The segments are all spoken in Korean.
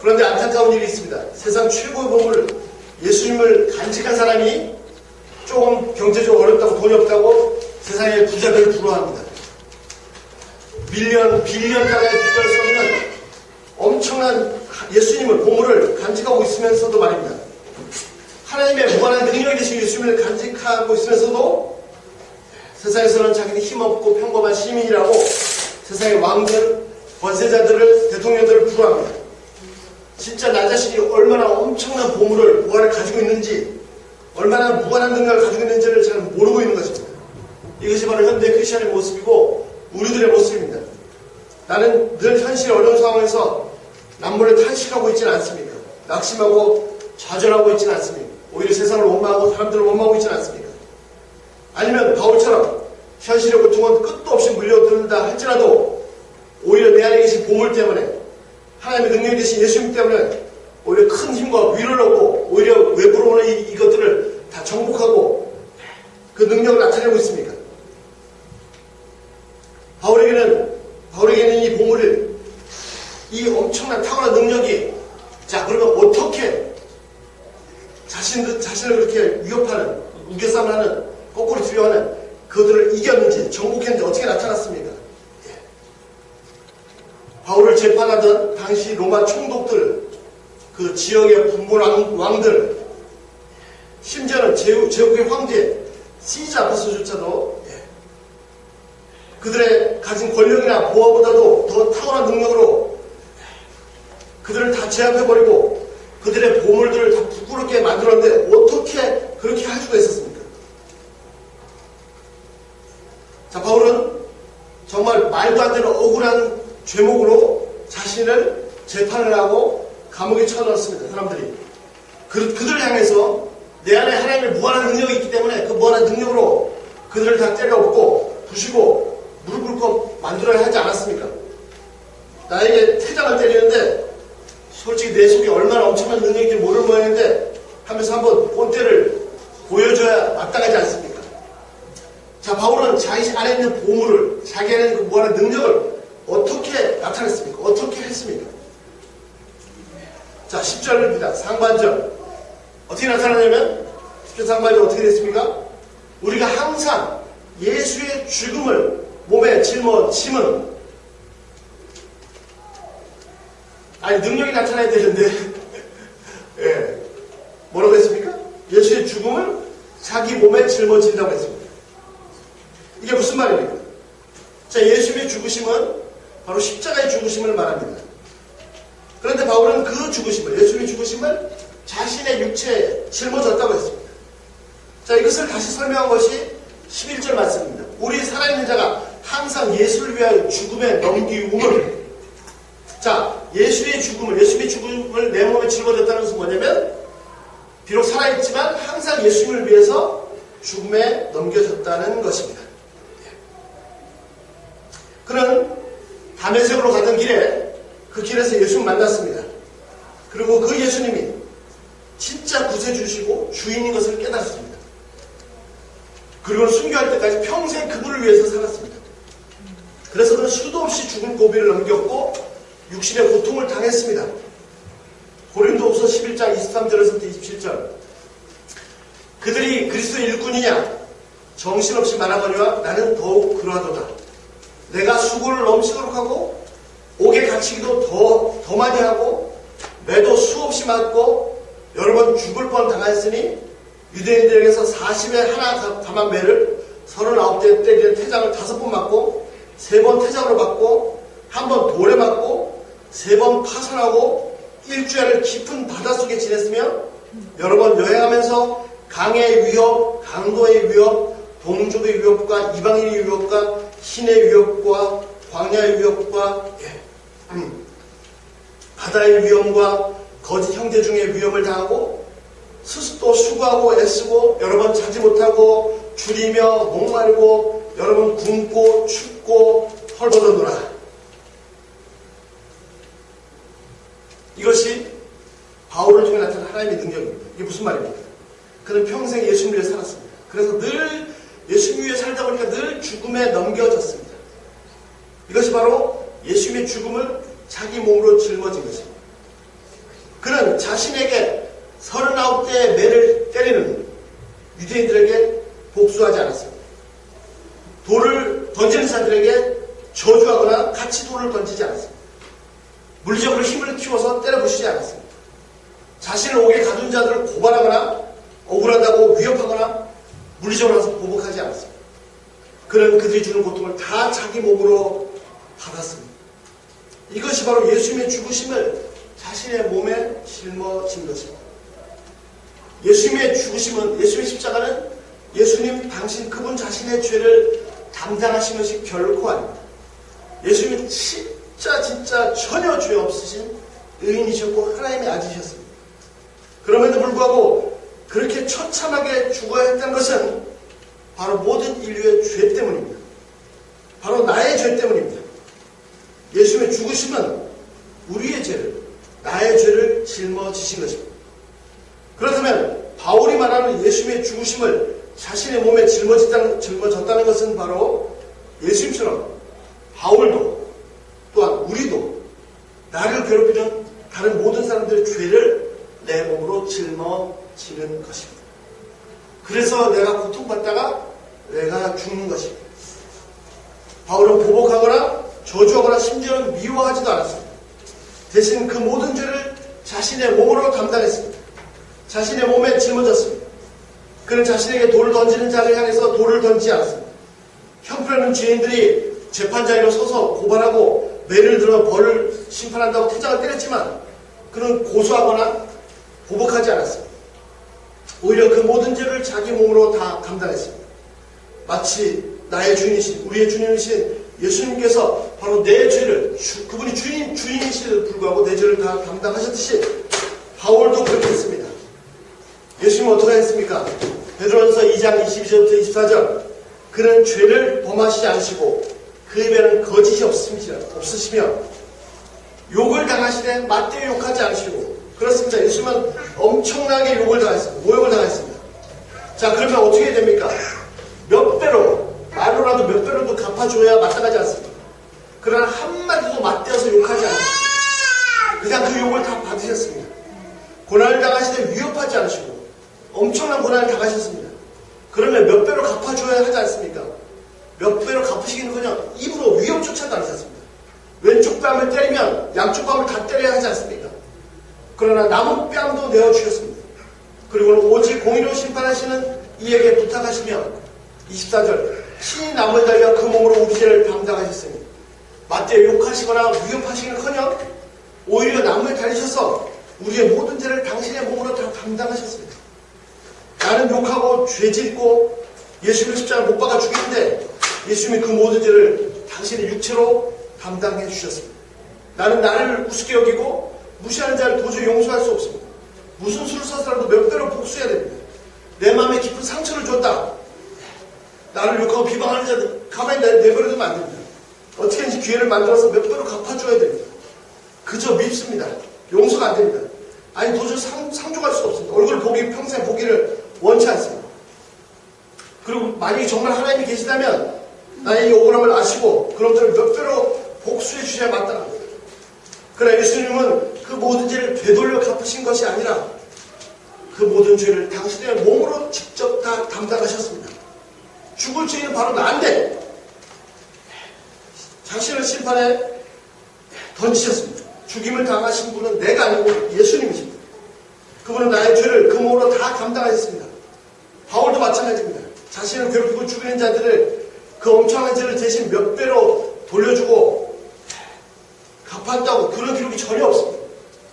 그런데 안타까운 일이 있습니다. 세상 최고의 보물 예수님을 간직한 사람이 조금 경제적으로 어렵다고 돈이 없다고 세상의 부자들을 부러워합니다. 빌리언 달러에 비교할 수 없는 엄청난 예수님을 보물을 간직하고 있으면서도 말입니다. 하나님의 무한한 능력이 되신 예수님을 간직하고 있으면서도 세상에서는 자기는 힘없고 평범한 시민이라고 세상의 왕들, 권세자들을, 대통령들을 부러워합니다. 진짜 나 자신이 얼마나 엄청난 보물을, 무한을 가지고 있는지, 얼마나 무한한 능력을 가지고 있는지를 잘 모르고 있는 것입니다. 이것이 바로 현대 크리스천의 모습이고 우리들의 모습입니다. 나는 늘 현실의 어려운 상황에서 남몰래 탄식하고 있지는 않습니까? 낙심하고 좌절하고 있지는 않습니까? 오히려 세상을 원망하고 사람들을 원망하고 있지는 않습니까? 아니면 바울처럼 현실의 고통은 끝도 없이 물려든다 할지라도 오히려 내 안에 계신 보물 때문에 하나님의 능력이 되신 예수님 때문에 오히려 큰 힘과 위로를 얻고 오히려 외부로 오는 이것들을 다 정복하고 그 능력을 나타내고 있습니까? 바울에게는 이 보물을, 이 엄청난 탁월한 능력이, 자, 그러면 어떻게 자신을 그렇게 위협하는, 우겨싸움을 하는, 거꾸로 두려워하는 그들을 이겼는지, 정복했는지 어떻게 나타났습니까? 바울을 재판하던 당시 로마 총독들, 그 지역의 분본 왕들, 심지어는 제국의 황제 시저 앞에서조차도 그들의 가진 권력이나 보화보다도 더 탁월한 능력으로 그들을 다 제압해버리고 그들의 보물들을 다 부끄럽게 만들었는데 어떻게 그렇게 할 수가 있었습니까? 자, 바울은 정말 말도 안 되는 억울한 죄목으로 자신을 재판을 하고 감옥에 쳐넣었습니다. 사람들이. 그들을 향해서 내 안에 하나님의 무한한 능력이 있기 때문에 그 무한한 능력으로 그들을 다 때려엎고 부시고 무릎 꿇고 만들어야 하지 않았습니까? 나에게 태장을 때리는데 솔직히 내 속에 얼마나 엄청난 능력인지 모를 모양인데 하면서 한번 본때를 보여줘야 마땅하지 않습니까? 자, 바울은 자기 안에 있는 보물을, 자기 안에 있는 그 무한한 능력을 어떻게 나타냈습니까? 어떻게 했습니까? 자, 10절입니다. 상반절. 어떻게 나타나냐면 10절 상반절 어떻게 됐습니까? 우리가 항상 예수의 죽음을 몸에 짊은 아니 능력이 나타나야 되는데 예. 뭐라고 했습니까? 예수의 죽음을 자기 몸에 짊어진다고 했습니다. 이게 무슨 말입니까? 자, 예수의 죽으심은 바로 십자가의 죽으심을 말합니다. 그런데 바울은 그 죽으심을, 예수의 죽으심을 자신의 육체에 짊어졌다고 했습니다. 자, 이것을 다시 설명한 것이 11절 말씀입니다. 우리 살아있는 자가 항상 예수를 위하여 죽음에 넘기움을. 자, 예수의 죽음을 내 몸에 짊어졌다는 것은 뭐냐면 비록 살아있지만 항상 예수님을 위해서 죽음에 넘겨졌다는 것입니다. 그는 다메섹으로 가던 길에 그 길에서 예수님을 만났습니다. 그리고 그 예수님이 진짜 구세주시고 주인인 것을 깨달았습니다. 그리고 순교할 때까지 평생 그분을 위해서 살았습니다. 그래서 그는 수도 없이 죽을 고비를 넘겼고 육신의 고통을 당했습니다. 고린도후서 11장 23절에서 27절. 그들이 그리스도의 일꾼이냐? 정신없이 말하거니와 나는 더욱 그러하도다. 내가 수고를 넘치도록 하고 옥에 갇히기도 더 많이 하고 매도 수없이 맞고 여러 번 죽을 뻔 당하였으니 유대인들에게서 40에 하나 감한 매를 39대 때리는 태장을 5번 맞고 3번 태장으로 맞고 1번 돌에 맞고 3번 파선하고 일주일을 깊은 바닷속에 지냈으며 여러 번 여행하면서 강의 위협, 강도의 위협, 동족의 위협과 이방인의 위협과 신의 위협과 광야의 위협과 바다의 위험과 거짓 형제 중의 위험을 당하고 스스로 수고하고 애쓰고 여러 번 자지 못하고 줄이며 목마르고 여러 번 굶고 춥고 헐벗어노라. 이것이 바울을 통해 나타난 하나님의 능력입니다. 이게 무슨 말입니까? 그는 평생 예수님 위해 살았습니다. 그래서 늘 예수님 위해 살다 보니까 늘 죽음에 넘겨졌습니다. 이것이 바로 예수님의 죽음을 자기 몸으로 짊어진 것입니다. 예수님은 자신에게 39대의 매를 때리는 유대인들에게 복수하지 않았습니다. 돌을 던지는 자들에게 저주하거나 같이 돌을 던지지 않았습니다. 물리적으로 힘을 키워서 때려부시지 않았습니다. 자신을 옥에 가둔 자들을 고발하거나 억울하다고 위협하거나 물리적으로 와서 보복하지 않았습니다. 그는 그들이 주는 고통을 다 자기 몸으로 받았습니다. 이것이 바로 예수님의 죽으심을 자신의 몸에 짊어진 것입니다. 예수님의 죽으심은, 예수님의 십자가는 예수님 당신 그분 자신의 죄를 담당하신 것이 결코 아닙니다. 예수님은 진짜 전혀 죄 없으신 의인이셨고 하나님의 아들이셨습니다. 그럼에도 불구하고 그렇게 처참하게 죽어야 했다는 것은 바로 모든 인류의 죄 때문입니다. 바로 나의 죄 때문입니다. 예수님의 죽으심은 우리의 죄를, 나의 죄를 짊어지신 것입니다. 그렇다면 바울이 말하는 예수님의 죽으심을 자신의 몸에 짊어졌다는 것은 바로 예수님처럼 바울도 또한 우리도 나를 괴롭히는 다른 모든 사람들의 죄를 내 몸으로 짊어지는 것입니다. 그래서 내가 고통받다가 내가 죽는 것입니다. 바울은 보복하거나 저주하거나 심지어는 미워하지도 않았습니다. 대신 그 모든 죄를 자신의 몸으로 담당했습니다. 자신의 몸에 짊어졌습니다. 그는 자신에게 돌을 던지는 자를 향해서 돌을 던지지 않았습니다. 형편없는 죄인들이 재판장으로 서서 고발하고 매를 들어 벌을 심판한다고 퇴장을 때렸지만 그는 고소하거나 보복하지 않았습니다. 오히려 그 모든 죄를 자기 몸으로 다 감당했습니다. 마치 나의 주인이신, 우리의 주님이신 예수님께서 바로 내 죄를, 그분이 주인이시를 불구하고 내 죄를 다 감당하셨듯이 바울도 그렇게 했습니다. 예수님은 어떻게 했습니까? 베드로전서 2장 22절부터 24절, 그는 죄를 범하시지 않으시고 그 입에는 거짓이 없으시며 욕을 당하시되 맞대어 욕하지 않으시고. 그렇습니다. 예수님은 엄청나게 욕을 당했습니다. 모욕을 당했습니다. 자, 그러면 어떻게 해야 됩니까? 몇 배로, 말로라도 몇 배로도 갚아줘야 마땅하지 않습니다. 그러나 한마디도 맞대어서 욕하지 않으시고 그냥 그 욕을 다 받으셨습니다. 고난을 당하시되 위협하지 않으시고 엄청난 고난을 당하셨습니다. 그러면 몇 배로 갚아줘야 하지 않습니까? 몇 배로 갚으시기는커녕 입으로 위협조차도 안 하셨습니다. 왼쪽 뺨을 때리면 양쪽 뺨을 다 때려야 하지 않습니까? 그러나 남은 뺨도 내어주셨습니다. 그리고는 오직 공의로 심판하시는 이에게 부탁하시며 24절, 신이 남을 달려 그 몸으로 우리 죄를 담당하셨으니 맞대어 욕하시거나 위협하시기는커녕 오히려 남을 달리셔서 우리의 모든 죄를 당신의 몸으로 다 담당하셨습니다. 나는 욕하고 죄짓고 예수님을 십자가에 못 박아 죽이는데 예수님이 그 모든 죄를 당신의 육체로 담당해 주셨습니다. 나는 나를 우습게 여기고 무시하는 자를 도저히 용서할 수 없습니다. 무슨 수를 써서라도 몇 배로 복수해야 됩니다. 내 마음에 깊은 상처를 줬다. 나를 욕하고 비방하는 자들 가만히 내버려두면 안 됩니다. 어떻게든지 기회를 만들어서 몇 배로 갚아줘야 됩니다. 그저 밉습니다. 용서가 안 됩니다. 아니 도저히 상종할 수 없습니다. 얼굴 보기 평생 보기를 원치 않습니다. 그리고 만약에 정말 하나님이 계시다면 나의 이 억울함을 아시고 그놈들을 몇 배로 복수해 주셔야 마땅합니다. 그러나 예수님은 그 모든 죄를 되돌려 갚으신 것이 아니라 그 모든 죄를 당신의 몸으로 직접 다 담당하셨습니다. 죽을 죄는 바로 나인데 당신을 심판에 던지셨습니다. 죽임을 당하신 분은 내가 아니고 예수님이십니다. 그분은 나의 죄를 그 몸으로 다 감당하셨습니다. 바울도 마찬가지입니다. 자신을 괴롭히고 죽이는 자들을 그 엄청난 죄를 대신 몇 배로 돌려주고 갚았다고 그런 기록이 전혀 없습니다.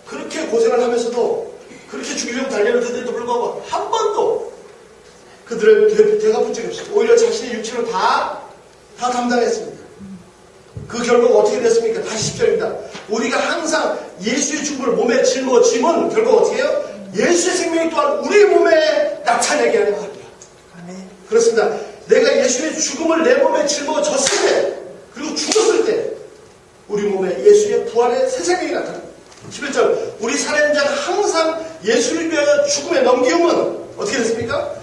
그렇게 고생을 하면서도 그렇게 죽이려고 달려는데도 불구하고 한 번도 그들을 되갚은 적이 없습니다. 오히려 자신의 육체로 다 담당했습니다. 그 결과가 어떻게 됐습니까? 다시 10절입니다. 우리가 항상 예수의 죽음을 몸에 짊어짐은 결과가 어떻게 해요? 예수의 생명이 또한 우리의 몸에 나타내게 하려 합니다. 그렇습니다. 내가 예수의 죽음을 내 몸에 짊어졌을 때 그리고 죽었을 때 우리 몸에 예수의 부활의 새 생명이 나타납니다. 11절 우리 살아있는 자가 항상 예수를 위하여 죽음에 넘기움은 어떻게 됐습니까?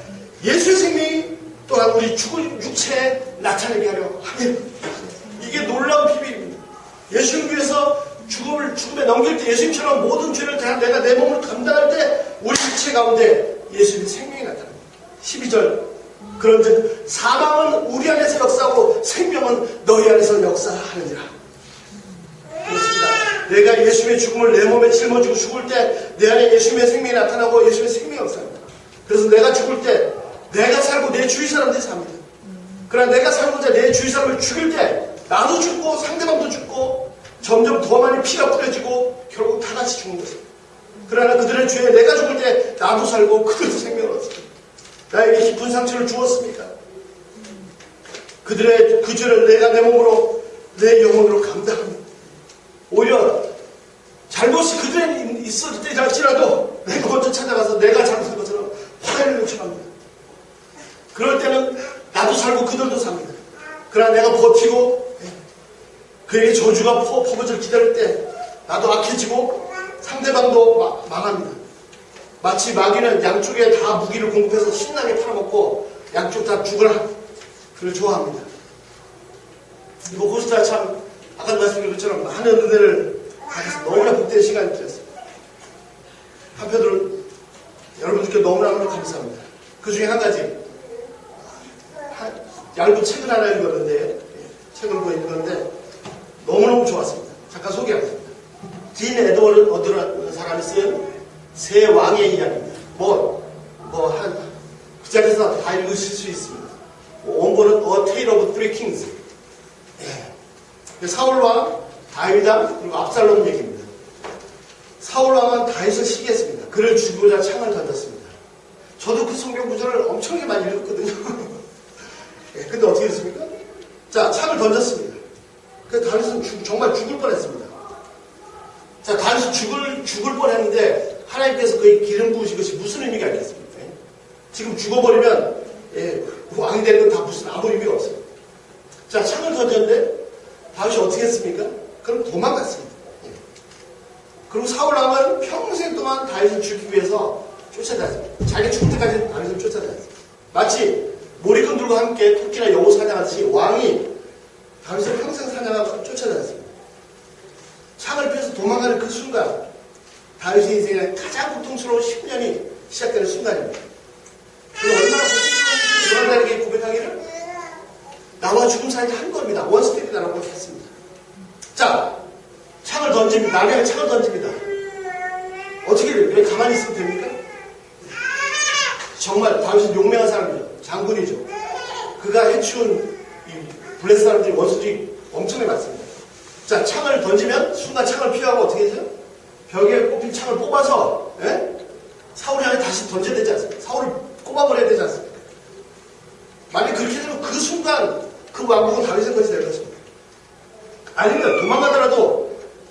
예수의 생명이 또한 우리 죽은 육체에 나타내게 하려 합니다. 이게 놀라운 비밀입니다. 예수를 위해서 죽음에 넘길 때 예수님처럼 모든 죄를 다 내가 내 몸으로 감당할 때 우리 육체 가운데 예수님의 생명이 나타납니다. 12절 그런즉 사망은 우리 안에서 역사하고 생명은 너희 안에서 역사하느니라. 그렇습니다. 내가 예수님의 죽음을 내 몸에 짊어지고 죽을 때 내 안에 예수님의 생명이 나타나고 예수님의 생명이 역사합니다. 그래서 내가 죽을 때 내가 살고 내 주위 사람들이 삽니다. 그러나 내가 살고자 내 주위 사람을 죽일 때 나도 죽고 상대방도 죽고 점점 더 많이 피가 뿌려지고 결국 다 같이 죽는 것입니다. 그러나 그들의 죄에 내가 죽을 때 나도 살고 그들도 생명을 얻습니다. 나에게 깊은 상처를 주었습니까? 그들의 그 죄를 내가 내 몸으로 내 영혼으로 감당합니다. 오히려 잘못이 그들에 있었을 때 할지라도 내가 먼저 찾아가서 내가 잘못한 것처럼 화해를 요청합니다. 그럴 때는 나도 살고 그들도 삽니다. 그러나 내가 버티고 그에게 저주가 퍼부질 기다릴 때 나도 악해지고 상대방도 망합니다. 마치 마귀는 양쪽에 다 무기를 공급해서 신나게 팔아먹고 양쪽 다 죽을 그를 좋아합니다. 이거 고스타 참 아까 말씀드린 것처럼 많은 은혜를 받아서 너무나 복된 시간이 되었습니다. 한편으로 여러분들께 너무나 감사합니다. 그 중에 한 가지 얇은 책을 하나 읽었는데 책을 읽었는데 너무너무 좋았습니다. 잠깐 소개하겠습니다. 딘 에드워드라는 사람이 쓴 세 왕의 이야기입니다. 그 자리에서 다 읽으실 수 있습니다. 원고는 A Tale of Three Kings. 사울왕, 다윗왕, 그리고 압살롬 얘기입니다. 사울왕은 다윗을 시기했습니다. 그를 죽이고자 창을 던졌습니다. 저도 그 성경 구절을 엄청나게 많이 읽었거든요. 근데 어떻게 됐습니까? 자, 창을 던졌습니다. 그래서 다윗은 정말 죽을 뻔했습니다. 자, 다윗은 죽을 뻔했는데 하나님께서 그의 기름 부으신 것이 무슨 의미가 있겠습니까? 지금 죽어버리면 왕이 되는 건 다 무슨 아무 의미가 없습니다. 자, 창을 던졌는데 다윗이 어떻게 했습니까? 그럼 도망갔습니다. 그리고 사울왕은 평생 동안 다윗을 죽이기 위해서 쫓아다녔습니다. 자기 죽을 때까지 다윗을 쫓아다녔습니다. 마치 몰입꾼들과 함께 토끼나 여우 사냥하듯이 왕이 다윗을 평생 사냥하고 쫓아다녔습니다. 창을 펴서 도망가는 그 순간 다윗의 인생에 가장 고통스러운 19년이 시작되는 순간입니다. 그리고 얼마나 고통스러운지 요한에게 고백하기를 나와 죽음 사이에 한 겁니다. 원스텝이다라고 했습니다. 자, 창을 던집니다. 나를 향해 창을 던집니다. 어떻게 돼요? 왜 가만히 있으면 됩니까? 정말 다윗은 용맹한 사람이죠. 장군이죠. 그가 해치운 이 블레스 사람들이 원수들이 엄청나게 많습니다. 자, 창을 던지면 순간 창을 피하고 어떻게 되죠? 벽에 꼽힌 창을 뽑아서 사울이 향해 다시 던져야 되지 않습니까? 사울을 꼽아버려야 되지 않습니까? 만약 그렇게 되면 그 순간 그 왕국은 다윗의 것이 될 것입니다. 아닙니다. 도망가더라도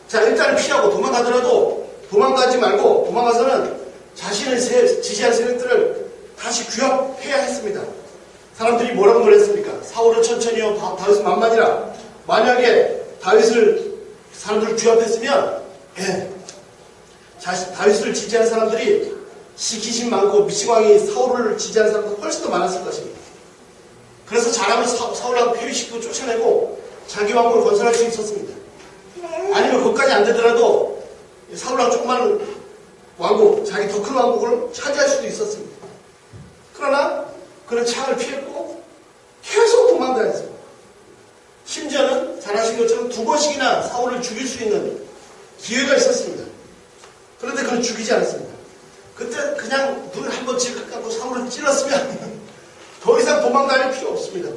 자, 일단 피하고 도망가더라도 도망가지 말고 도망가서는 자신을 지지한 세력들을 다시 규합해야 했습니다. 사람들이 뭐라고 놀랬습니까? 사울은 천천히요, 다윗은 만만이라. 만약에 사람들을 규합했으면 다윗을 지지한 사람들이 시기심 많고 미치광이 사울을 지지한 사람들 훨씬 더 많았을 것입니다. 그래서 잘하면 사울하고 폐위시키고 쫓아내고 자기 왕국을 건설할 수 있었습니다. 아니면 그것까지 안 되더라도 사울하고 조그마한 왕국, 자기 더 큰 왕국을 차지할 수도 있었습니다. 그러나 그는 창을 피했고 계속 도망다녔습니다. 심지어는 잘 아신 것처럼 2번씩이나 사울을 죽일 수 있는 기회가 있었습니다. 그런데 그는 죽이지 않았습니다. 그때 그냥 눈을 한번 찔끔 감고 사울을 찔렀으면 더 이상 도망다닐 필요 없습니다.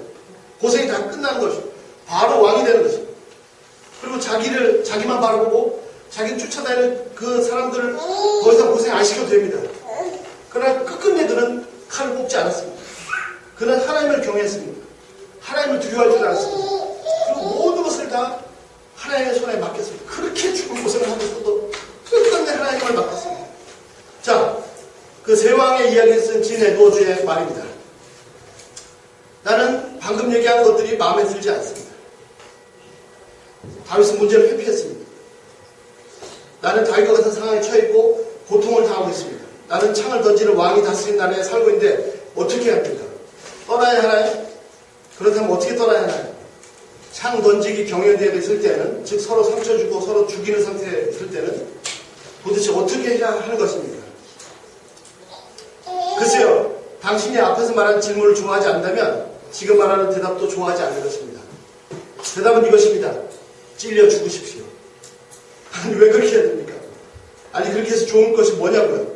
고생이 다 끝나는 것이고 바로 왕이 되는 것입니다. 그리고 자기만 바라보고 자기를 쫓아다니는 그 사람들을 더 이상 고생 안 시켜도 됩니다. 그러나 끝끝내 그는 칼을 뽑지 않았습니다. 그는 하나님을 경외했습니다. 하나님을 두려워할 줄 알았습니다. 그리고 모든 것을 다 하나님의 손에 맡겼습니다. 그렇게 죽은 고생을 하면서도 끝끝내 하나님을 맡겼습니다. 자, 그 세 왕의 이야기를 쓴 딘 에드워드의 말입니다. 나는 방금 얘기한 것들이 마음에 들지 않습니다. 다윗은 문제를 회피했습니다. 나는 다윗과 같은 상황에 처해있고 고통을 당하고 있습니다. 나는 창을 던지는 왕이 다스린 나라에 살고 있는데 어떻게 해야 합니까? 떠나야 하나요? 그렇다면 어떻게 떠나야 하나요? 창 던지기 경연대회가 있을 때는, 즉 서로 상처 주고 서로 죽이는 상태에 있을 때는 도대체 어떻게 해야 하는 것입니까? 글쎄요, 당신이 앞에서 말한 질문을 좋아하지 않는다면 지금 말하는 대답도 좋아하지 않는 것입니다. 대답은 이것입니다. 찔려 죽으십시오. 아니, 왜 그렇게 해야 됩니까? 아니, 그렇게 해서 좋은 것이 뭐냐고요?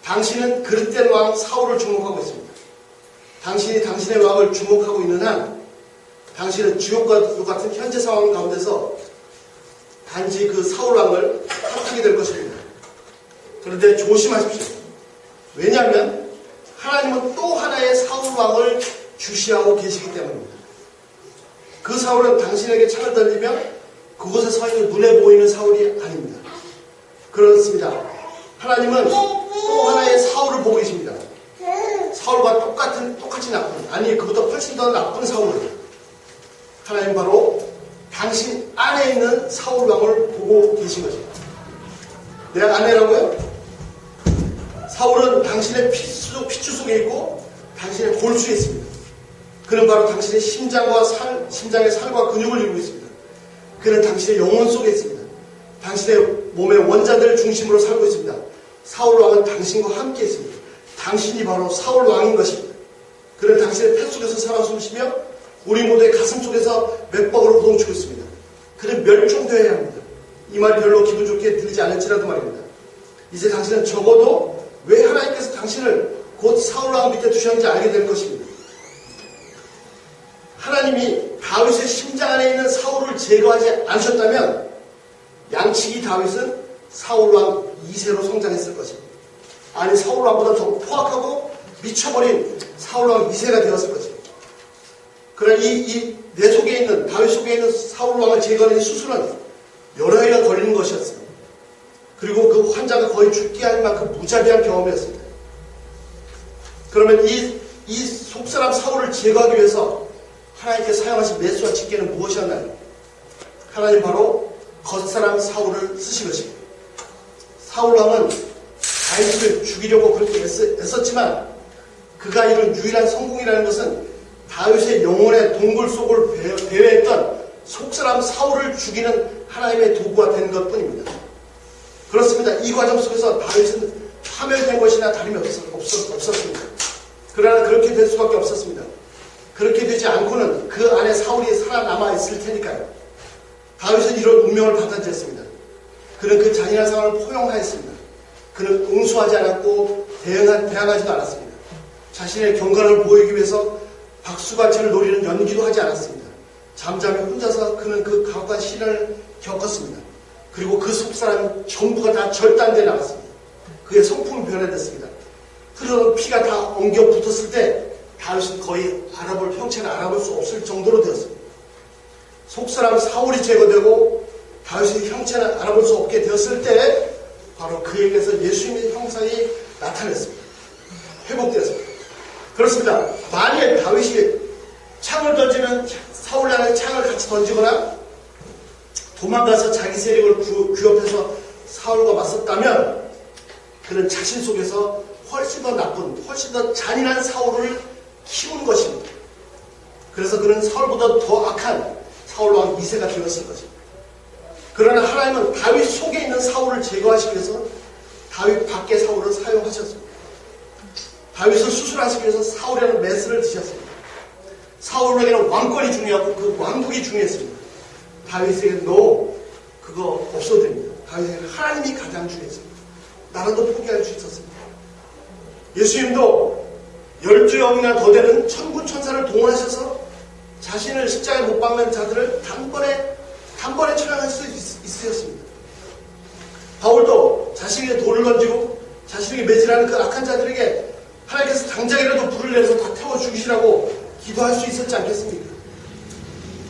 당신은 그릇된 왕 사울을 주목하고 있습니다. 당신이 당신의 왕을 주목하고 있는 한 당신은 지옥과 같은 현재 상황 가운데서 단지 그 사울 왕을 탓하게 될 것입니다. 그런데 조심하십시오. 왜냐하면 하나님은 또 하나의 사울 왕을 주시하고 계시기 때문입니다. 그 사울은 당신에게 창을 던지면 그곳에 서 있는 눈에 보이는 사울이 아닙니다. 그렇습니다. 하나님은 또 하나의 사울을 보고 계십니다. 사울과 똑같이 나쁜, 아니 그보다 훨씬 더 나쁜 사울을, 하나님 바로 당신 안에 있는 사울 왕을 보고 계신 것입니다. 내 아내라고요? 사울은 당신의 피추 속에 있고 당신의 골수에 있습니다. 그는 바로 당신의 심장의 살과 근육을 이루고 있습니다. 그는 당신의 영혼 속에 있습니다. 당신의 몸의 원자들을 중심으로 살고 있습니다. 사울 왕은 당신과 함께 있습니다. 당신이 바로 사울 왕인 것입니다. 그는 당신의 폐 속에서 살아 숨쉬며 우리 모두의 가슴 속에서 맥박으로 호동치고 있습니다. 그는 멸종되어야 합니다. 이 말이 별로 기분 좋게 들리지 않을지라도 말입니다. 이제 당신은 적어도 왜 하나님께서 당신을 곧 사울 왕 밑에 두셨는지 알게 될 것입니다. 하나님이 다윗의 심장 안에 있는 사울을 제거하지 않으셨다면 양치기 다윗은 사울 왕 2세로 성장했을 것입니다. 아니, 사울 왕보다 더 포악하고 미쳐버린 사울 왕 2세가 되었을 것입니다. 그러나 내 속에 있는, 다윗 속에 있는 사울 왕을 제거하는 수술은 여러 해가 걸리는 것이었습니다. 그리고 그 환자가 거의 죽게 할 만큼 무자비한 경험이었습니다. 그러면 이 속사람 사울을 제거하기 위해서 하나님께 사용하신 메스와 집게는 무엇이었나요? 하나님 바로 겉사람 사울을 쓰신 것입니다. 사울 왕은 다윗을 죽이려고 그렇게 애썼지만 그가 이룬 유일한 성공이라는 것은 다윗의 영혼의 동굴 속을 배회했던 속사람 사울을 죽이는 하나님의 도구가 된 것뿐입니다. 그렇습니다. 이 과정 속에서 다윗은 파멸된 것이나 다름이 없었습니다. 그러나 그렇게 될 수밖에 없었습니다. 그렇게 되지 않고는 그 안에 사울이 살아남아 있을 테니까요. 다윗은 이런 운명을 받아들였습니다. 그는 그 잔인한 상황을 포용하였습니다. 그는 응수하지 않았고 대항하지도 않았습니다. 자신의 경건을 보이기 위해서 박수갈채를 노리는 연기도 하지 않았습니다. 잠잠히 혼자서 그는 그 가혹한 시련을 겪었습니다. 그리고 그 속사람 전부가 다 절단돼 나갔습니다. 그의 성품이 변화됐습니다. 흐르는 피가 다 엉겨 붙었을 때 다윗은 거의 형체를 알아볼 수 없을 정도로 되었습니다. 속사람 사울이 제거되고 다윗의 형체를 알아볼 수 없게 되었을 때 바로 그에게서 예수님의 형상이 나타났습니다. 회복되었습니다. 그렇습니다. 만일 다윗이 창을 던지는 사울에게 창을 같이 던지거나 도망가서 자기 세력을 규합해서 사울과 맞섰다면 그는 자신 속에서 훨씬 더 나쁜, 훨씬 더 잔인한 사울을 키운 것입니다. 그래서 그는 사울보다 더 악한 사울왕 2세가 되었을 것입니다. 그러나 하나님은 다윗 속에 있는 사울을 제거하시기 위해서 다윗 밖의 사울을 사용하셨습니다. 다윗을 수술하시기 위해서 사울이라는 메스를 드셨습니다. 사울에게는 왕권이 중요하고 그 왕국이 중요했습니다. 다윗에게는 그거 없어도 됩니다. 다윗에게는 하나님이 가장 중요했습니다. 나라도 포기할 수 있었습니다. 예수님도 12영이나 더 되는 천군 천사를 동원하셔서 자신을 십자가에 못 박는 자들을 단번에 처형할 수 있으셨습니다. 바울도 자신에게 돌을 던지고 자신에게 매질하는 그 악한 자들에게 하나님께서 당장이라도 불을 내서 다 태워 죽이시라고 기도할 수 있었지 않겠습니까?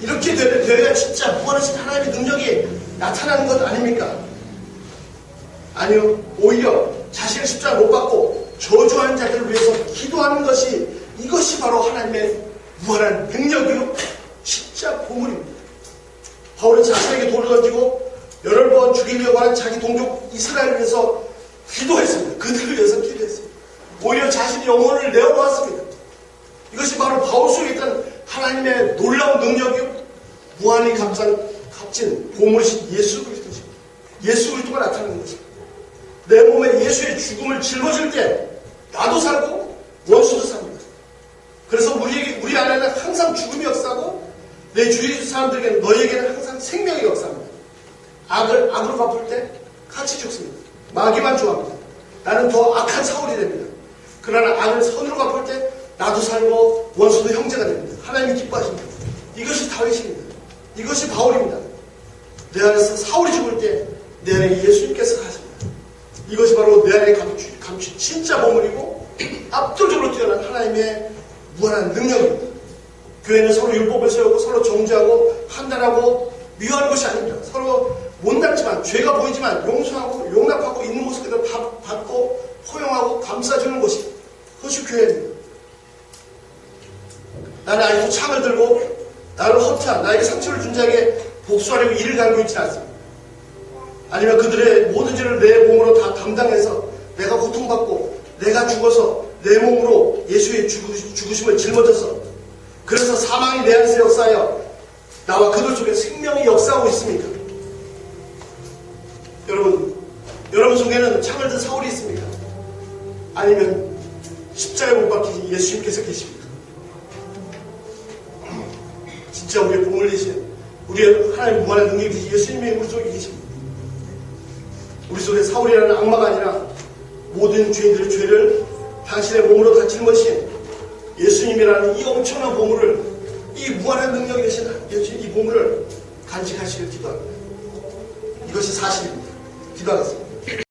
이렇게 되어야 진짜 무한하신 하나님의 능력이 나타나는 것 아닙니까? 아니요. 오히려 자신을 십자가 못 박고 저주하는 자들을 위해서 기도하는 것이, 이것이 바로 하나님의 무한한 능력이요 진짜 보물입니다. 바울은 자신에게 돌을 던지고 여러 번 죽이려고 하는 자기 동족 이스라엘을 위해서 기도했습니다. 그들을 위해서 기도했습니다. 오히려 자신의 영혼을 내어놓았습니다. 이것이 바로 바울 속에 있던 하나님의 놀라운 능력이요 무한히 값진 보물이신 예수 그리스도십니다. 예수 그리스도가 나타나는 것입니다. 내 몸에 예수의 죽음을 짊어질 때 나도 살고 원수도 삽니다. 그래서 우리 안에는 항상 죽음이 역사하고 내 주위 사람들에게는 너희에게는 항상 생명이 역사합니다. 악으로 갚을 때 같이 죽습니다. 마귀만 좋아합니다. 나는 더 악한 사울이 됩니다. 그러나 악을 선으로 갚을 때 나도 살고 원수도 형제가 됩니다. 하나님이 기뻐하십니다. 이것이 다윗입니다. 이것이 바울입니다. 내 안에서 사울이 죽을 때 내 안에 예수님께서 가십니다. 이것이 바로 내 안에 감춘 진짜 보물이고 압도적으로 뛰어난 하나님의 무한한 능력입니다. 교회는 서로 율법을 세우고 서로 정죄하고 판단하고 미워하는 것이 아닙니다. 서로 못났지만 죄가 보이지만 용서하고 용납하고 있는 모습 그대로 받고 포용하고 감싸주는 것이 그것이 교회입니다. 나는 아직도 창을 들고 나를 허탄 나에게 상처를 준 자에게 복수하려고 이를 갈고 있지 않습니다. 아니면 그들의 모든 죄를 내 몸으로 다 담당해서 내가 고통받고 내가 죽어서 내 몸으로 예수의 죽으심을 짊어져서 그래서 사망이 내 안에서 역사하여 나와 그들 속에 생명이 역사하고 있습니까? 여러분 속에는 창을 든 사울이 있습니까? 아니면 십자가에 못 박힌 예수님께서 계십니까? 진짜 우리의 보물 되신 우리의 하나님 무한한 능력이 되신 예수님이 우리 속에 계십니다. 우리 속에 사울이라는 악마가 아니라 모든 죄인들의 죄를 당신의 몸으로 다 짊어지신 예수님이라는 이 엄청난 보물을 이 무한한 능력이 되신 예수님 이 보물을 간직하시길 기도합니다. 이것이 사실입니다. 기도하겠습니다.